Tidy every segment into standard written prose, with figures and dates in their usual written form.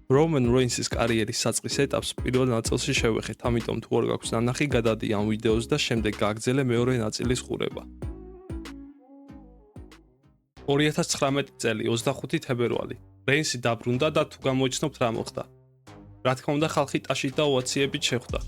Roman Reigns-ის კარიერის საწყის ეტაპს პირველ ნაწილში შევეხეთ, ამიტომ თუ არ გაქვს ნანახი, გადადი ამ ვიდეოს და შემდეგ გააგრძელე მეორე ნაწილის ყურება. 2019 წელი 25 თებერვალი. Reigns-ი დაბრუნდა და თუ გამოიცნობთ რა მოხდა. რა თქმა უნდა, ხალხი ტაშით და ოვაციებით შეხვდა.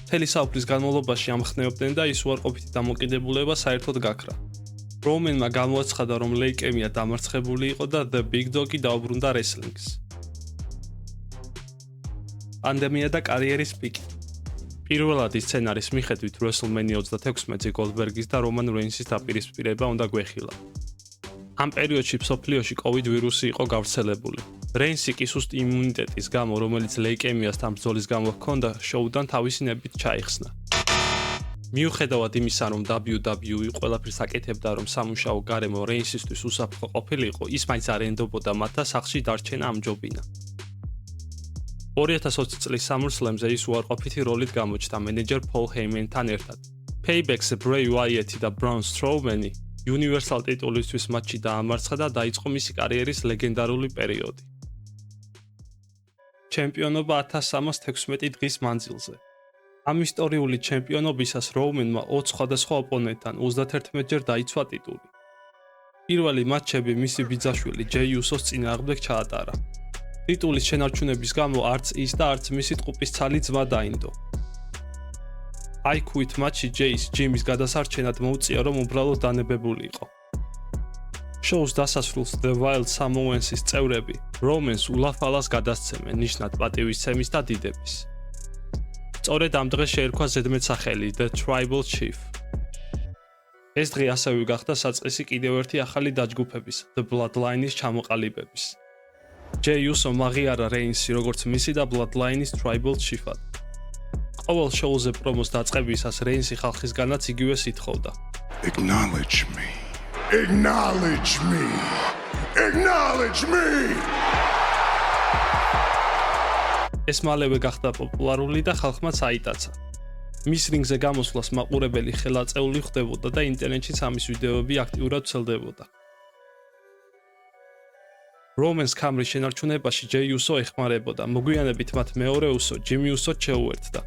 მთელი საუბრის განმავლობაში ამხნეობდნენ და ის უარყოფითი დამოკიდებულება საერთოდ გაქრა. Roman-მა გამოაცხადა, რომ ლეიკემია დამარცხებული იყო და The Big Dog-ი დაუბრუნდა რესლინგს. პანდემია და კარიერის პიკი. პირველად ის სცენარის მიხედვით WrestleMania 36-ზე Goldberg-ის და Roman Reigns-ის დაპირისპირება უნდა გვეხილა. ამ პერიოდში მსოფლიოში COVID ვირუსი იყო გავრცელებული. Reigns-ი კი სუსტ იმუნიტეტის გამო, რომელიც ლეიკემიასთან ბრძოლის გამო ჰქონდა, შოუდან თავისი ნებით ჩაიხსნა. მიუხედავად იმისა, რომ WWE ყველაფერს აკეთებდა, რომ სამუშაო გარემო Reigns-ისთვის უსაფრთხო ყოფილიყო, ის მაინც არ ენდობოდა მათ და სახლში დარჩენა ამჯობინა. 2020 წლის SummerSlam-ზე ის უარყოფითი როლით გამოჩნდა მენეჯერ Paul Heyman-თან ერთად. Payback-ზე Bray Wyatt-ი და Braun Strowman-ი Universal ტიტულისთვის მატჩი დაამარცხა და დაიწყო მისი კარიერის ლეგენდარული პერიოდი. ჩემპიონობა 1316 დღის მანძილზე. ამ ისტორიული ჩემპიონობისას Roman-მა 20 სხვადასხვა ოპონენტთან 31-ჯერ დაიცვა ტიტული. პირველი მატჩები მისი ბიძაშვილი Jey Uso-s წინააღმდეგ ჩაატარა. ტიტულის შენარჩუნების გამო არც ის და არც მისი ტყუპის ცალი ძმა დაინდო. I Quit მატჩი Jey-ს ჯიმის გადასარჩენად მოუწია, რომ უბრალოდ დანებებული იყო. შოუს დასასრულს The Wild Samoans-ის წევრები Roman-ს ულაფალას გადასცემენ ნიშნად პატივისცემის და დიდების. სწორედ ამ დღეს შეერქვა ზედმეტსახელი The Tribal Chief. ეს დღე ასევე გახდა საწყისი კიდევ ერთი ახალი დაჯგუფების The Bloodline-ის ჩამოყალიბების. Jey Uso მაღიარა Reigns-ი როგორც მისი და Bloodline-ის Tribal Chief-ად. ყოველ შოუზე პრომოს დაწყებისას Reigns-ი ხალხისგანაც იგივეს ითხოვდა. Acknowledge me. Acknowledge me. Acknowledge me. ეს მალევე გახდა პოპულარული და ხალხმა საიტაცა. მის რინგზე გამოსვლას მაყურებელი ხელაწეული ხდებოდა და ინტერნეტშიც ამის ვიდეოები აქტიურად ვრცელდებოდა. Roman-ს კამრის შენარჩუნებაში Jey Uso ეხმარებოდა, მოგვიანებით მათ მეორე Uso, Jimmy Uso შეუერთდა.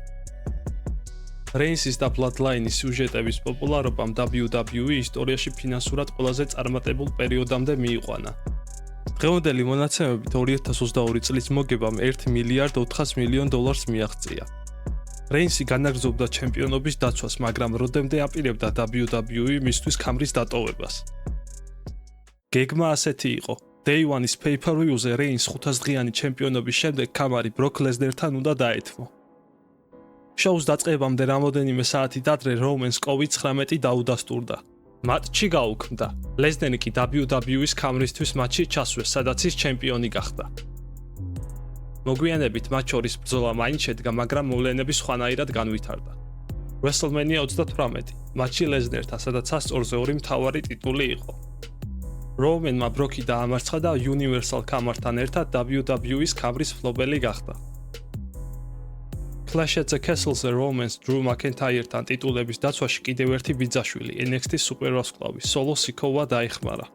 Reigns-ის და Bloodline-ის სიუჟეტების პოპულარობამ WWE ისტორიაში ფინანსურად ყველაზე წარმატებულ პერიოდამდე მიიყვანა. დღევანდელი მონაცემებით 2022 წლის მოგებამ $1 მილიარდ 400 მილიონ მიაღწია. Reigns-ი განაგრძობდა ჩემპიონობის დაცვას, მაგრამ როდემდე აპირებდა WWE მისთვის კამრის დატოვებას. გეგმა ასეთი იყო. Day 1-ის pay-per-view-ზე Reigns 500 დღიანი ჩემპიონობის შემდეგ კამარი Brock Lesnar-თან უნდა დაეთმო. შოუს დაწყებამდე რამოდენიმე საათით ადრე Roman-ს COVID-19 დაუდასტურდა. მატჩი გაუქმდა. Lesnar-ი კი WWE-ის კამრისთვის მატჩში ჩასვეს, სადაც ის ჩემპიონი გახდა. მოგვიანებით მათ შორის ბრძოლა მაინც შედგა, მაგრამ მოვლენები სხვანაირად განვითარდა. WrestleMania 38 მატჩი Lesnar-თან, სადაც სასწორზე ორი მთავარი ტიტული იყო. Roman-მა Brock-ი დაამარცხა და Universal კამართან ერთად WWE-ის კამრის მფლობელი გახდა. Clash at the Castle-ზე Roman-ს Drew McIntyre-თან ტიტულების დაცვაში კიდევ ერთი ბიძაშვილი NXT სუპერვარსკვლავი Solo Sikoa დაეხმარა.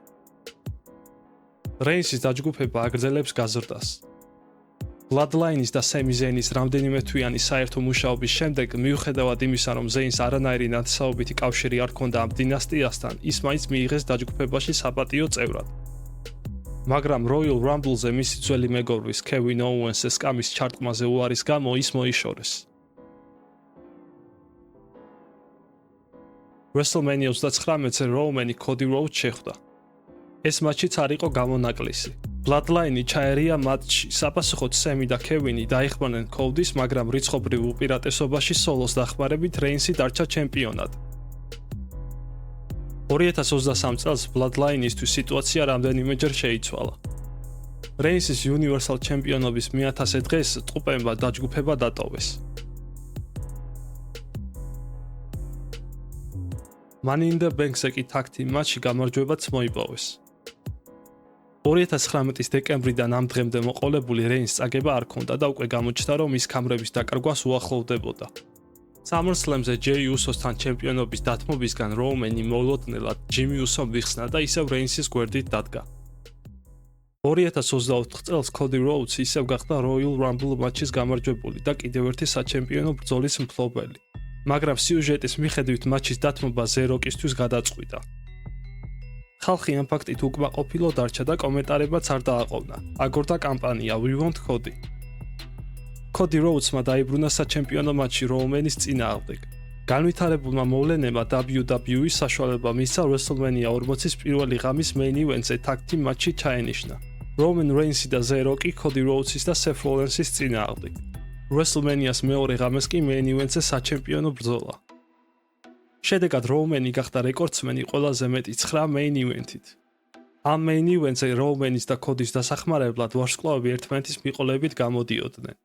Reigns-ის დაჯგუფება აგრძელებს გაზრდას. Bloodline-ის და Sami Zayn-ის რამდენიმე თვიანი საერთო მუშაობის შემდეგ, მიუხედავად იმისა, რომ Zayn-ს არანაირი ნათესაობითი კავშირი არ ჰქონდა ამ დინასტიასთან, ის მაინც მიიღეს დაჯგუფებაში საპატიო წევრად. მაგრამ Royal Rumble-ზე მისი ძველი მეგობრის Kevin Owens-ს კამის ჩარტყმაზე უარის გამო ის მოიშორეს. WrestleMania 39-ზე Roman-ი Cody Rhodes შეხვდა. ეს მატჩიც არ იყო გამონაკლისი. Bloodline-ი ჩაერია მატჩში, საპასუხოდ Sami და Kevin-ი დაეხმარნენ Cody-ს, მაგრამ რიცხობრივ უპირატესობაში Solo-ს დახმარებით Reigns-ი დარჩა ჩემპიონად. 2023 წელს Bloodline-ისთვის სიტუაცია რამდენიმეჯერ შეიცვალა. Reigns-ის Universal ჩემპიონობის 1000 დღეს ტყუპებმა დაჯგუფება დატოვეს. Money in the Bank-ზე კი tag team მატჩი გამარჯვებაც მოიპოვეს. 2019 დეკემბრიდან ამ დღემდე მოყოლებული Reigns წაგება არ ჰქონდა და უკვე გამოჩნდა, რომ ის კამრების დაკარგვას უახლოვდებოდა. SummerSlam-ზე Jey Uso-სთან ჩემპიონობის დათმობისგან Roman-ი მოულოდნელად Jimmy Uso-მ ვიხსნა და ისევ Reigns-ის გვერდით დადგა. 2024 წელს Cody Rhodes ისევ გახდა Royal Rumble მატჩის გამარჯვებული და კიდევ ერთი საჩემპიონო ბრძოლის მფლობელი. მაგრამ სიუჟეტის მიხედვით მატჩის დათმობა ზეროკისთვის გადაწყვიტა. ხალხი ამ ფაქტით უკმაყოფილო დარჩა და კომენტარებიც არ დააყოვნა. აგორდა კამპანია We Want Cody. Cody Rhodes-მა დაიბრუნა საჩემპიონო მატჩი Roman-ის წინააღმდეგ. განვითარებულმა მოვლენებმა WWE საშუალება მისცა WrestleMania 40-ის პირველი ღამის main event-ზე tag team მატჩი ჩაენიშნა. Roman Reigns-ი და The Rock-ი Cody Rhodes-ის და Seth Rollins-ის წინააღმდეგ. WrestleMania-ს მეორე ღამეს კი main event-ზე საჩემპიონო ბრძოლა. შედეგად Roman-ი გახდა რეკორდსმენი ყველაზე მეტი 9 main event-ით. ამ main event-ზე Roman-ის და Cody-ის დასახმარებლად ვარსკვლავები ერთმანეთის მიყოლებით გამოდიოდნენ.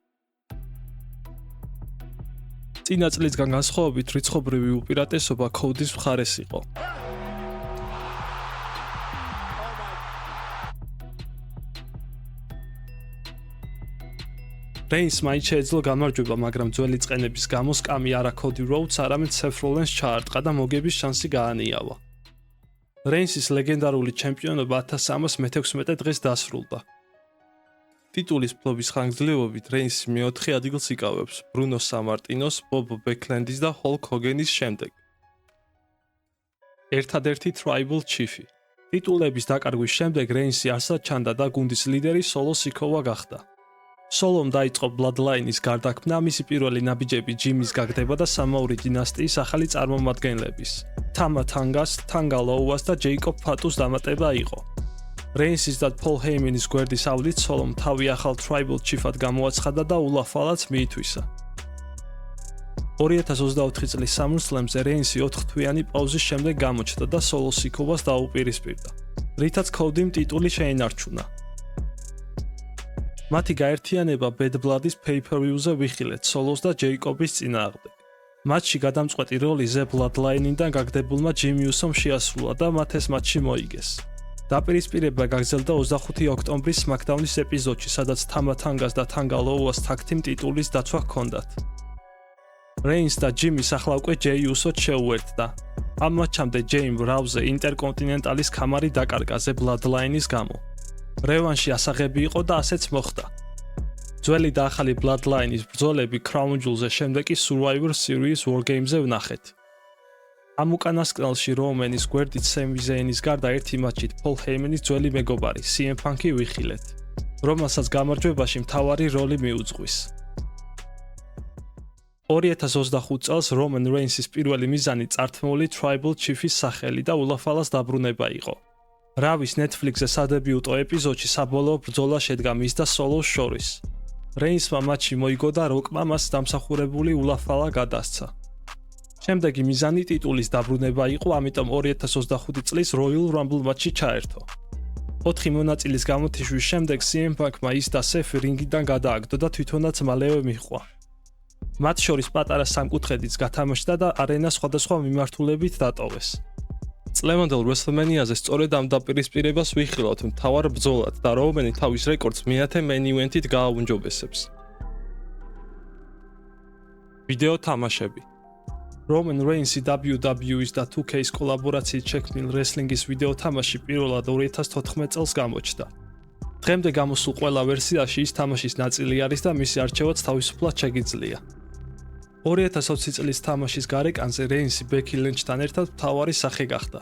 წინა წლისგან განსხვავებით რიცხობრივი უპირატესობა Cody-ის მხარეს იყო. Reigns მაინც შეეძლო გამარჯვება, მაგრამ ძველი წყენების გამო სკამი არა Cody Rhodes, არამედ Seth Rollins ჩაარტყა და მოგების შანსი გაანიავა. Reigns-ის ლეგენდარული ჩემპიონობა 1316 დღეს დასრულდა. ტიტულის ფლობის ხანგრძლივობით Reigns მეოთხე ადგილს იკავებს Bruno Sammartinos, Bob Backlund-ის და Hulk Hogan-ის შემდეგ. ერთადერთი Tribal Chief-ი. ტიტულების დაკარგვის შემდეგ Reigns-ი არსად ჩანდა და გუნდის ლიდერი Solo Sikoa გახდა. Solo-მ დაიწყო Bloodline-ის გარდაქმნა, მისი პირველი ნაბიჯები Jimmy-ს გაგდება და სამაური დინასტიის ახალი წარმომადგენლების Tama Tongas, Tanga Loas და Jacob Fatu-ს დამატება იყო. Reigns-ის და Paul Heyman-ის გვერდის ავლით Solo-მ თავი ახალ Tribal Chief-ად გამოაცხადა და ულაფალაც მიითვისა. 2024 წლის SummerSlam-ზე Reigns-ი 4 თვიანი პაუზის შემდეგ გამოჩნდა და Solo Sikoa-ს დაუპირისპირდა, რითაც Cody-მ ტიტული შეინარჩუნა. მათი გაერთიანება Bad Blood-ის pay-per-view-ზე ვიხილეთ Solo-ს და Jacob-ის წინააღმდეგ. მატჩში გადამწყვეტი როლი The Bloodline-დან გაგდებულმა Jim Uso-მ შეასრულა და მათ ეს მატჩი მოიგეს. დაპირისპირება გაგრძელდა 25 ოქტომბრის SmackDown-ის ეპიზოდში, სადაც Tama Tongas და Tanga Loas tag team ტიტულის დაცვა ჰქონდათ. Reigns და Jimmy ახლა უკვე Jey Uso-ს შეუერთდა. ამ მატჩამდე Jey Raw's ინტერკონტინენტალის ქამარი დაკარგა The Bloodline-ის გამო. რევანში ასაღები იყო და ასეც მოხდა. ძველი და ახალი Bloodline-ის ბრძოლები Crown Jewel-ზე, შემდეგ კი Survivor Series War Games-ზე ვნახეთ. ამ უკანასკნელში Roman-ის გვერდით Sami Zayn-ის გარდა ერთი მატჩით Paul Heyman-ის ძველი მეგობარი CM Punk-ი ვიხილეთ, რომელსაც გამარჯვებაში მთავარი როლი მიუძღვის. 2025 წელს Roman Reigns-ის პირველი მიზანი წართმეული Tribal Chief-ის სახელი და ულაფალას დაბრუნება იყო. Raw-ის Netflix-ზე სადებიუტო ეპიზოდში საბოლოო ბრძოლა შედგა მის და Solo-ს შორის. Reigns-მა მატჩი მოიგო და Rock-მა მას დამსახურებული ულაფალა გადასცა. შემდეგი მიზანი ტიტულის დაბრუნება იყო, ამიტომ 2025 წლის Royal Rumble მატჩი ჩაერთო. 4 მონაწილის გამოთიშვის შემდეგ CM Punk-მა ის და Seth რინგიდან გადააგდო და თვითონაც მალევე მიჰყვა. მათ შორის პატარა სამკუთხედიც გათამაშდა და არენა სხვადასხვა მიმართულებით დატოვეს. წლევანდელ WrestleMania-ზე სწორედ ამ დაპირისპირებას ვიხილავთ მთავარ ბრძოლად და Roman-ი თავის რეკორდს მეათე main event-ით გააუმჯობესებს. ვიდეო თამაშები. Roman Reigns-ი WWE-ის და 2K-ის კოლაბორაციით შექმნილ wrestling-ის ვიდეო თამაში პირველად 2014 წელს გამოჩნდა. დღემდე გამოსულ ყველა ვერსიაში ის თამაშის ნაწილი არის და მისი არჩევაც თავისუფლად შეგიძლია. 2020 წლის თამაშის გარეკანზე Reigns-ი Becky Lynch-თან ერთად მთავარი სახე გახდა.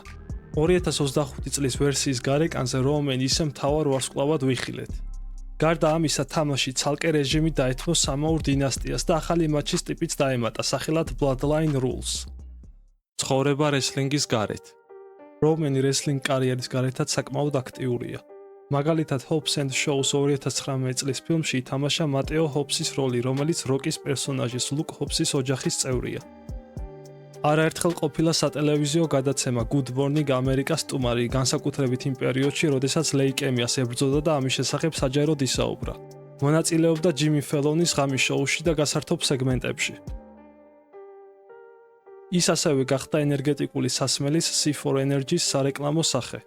2025 წლის ვერსიის გარეკანზე Roman ისე მთავარ ვარსკვლავად ვიხილეთ. გარდა ამისა, თამაში ცალკე რეჟიმი დაეთმო სამაურ დინასტიას და ახალი მატჩის ტიპიც დაემატა სახელად Bloodline Rules. ცხოვრება რესლინგის გარეთ. Roman wrestling კარიერის გარეთაც საკმაოდ აქტიურია. მაგალითად, Hobbs and Shaw 2019 წლის ფილმში ითამაშა Mateo Hobbs-ის როლი, რომელიც Rock-ის პერსონაჟის Luke Hobbs-ის ოჯახის წევრია. არაერთხელ ყოფილა სატელევიზიო გადაცემა Good Morning America-ს სტუმარი, განსაკუთრებით იმ პერიოდში, როდესაც ლეიკემიას ებრძოდა და ამის შესახებ საჯაროდ ისაუბრა. მონაწილეობდა Jimmy Fallon-ის ღამის შოუში და გასართობ სეგმენტებში. ის ასევე გახდა ენერგეტიკული სასმელის C4 Energy-ს სარეკლამო სახე.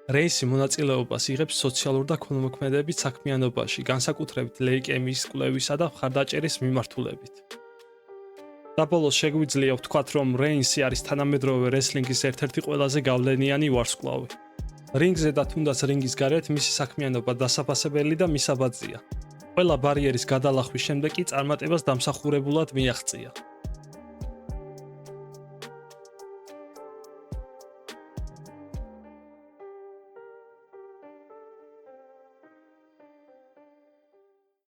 Reigns-ი მონაწილეობას იღებს სოციალურ და ქველმოქმედებით საქმიანობაში, განსაკუთრებით ლეიკემიის კვლევისა და მხარდაჭერის მიმართულებით. საბოლოოს შეგვიძლია ვთქვათ, რომ Reigns-ი არის თანამედროვე რესლინგის ერთ-ერთი ყველაზე გავლენიანი ვარსკვლავი. რინგზე და თუნდაც რინგის გარეთ მისი საქმიანობა დასაფასებელი და მისაბაძია. ყველა ბარიერის გადალახვის შემდეგ კი წარმატებას დამსახურებულად მიაღწია.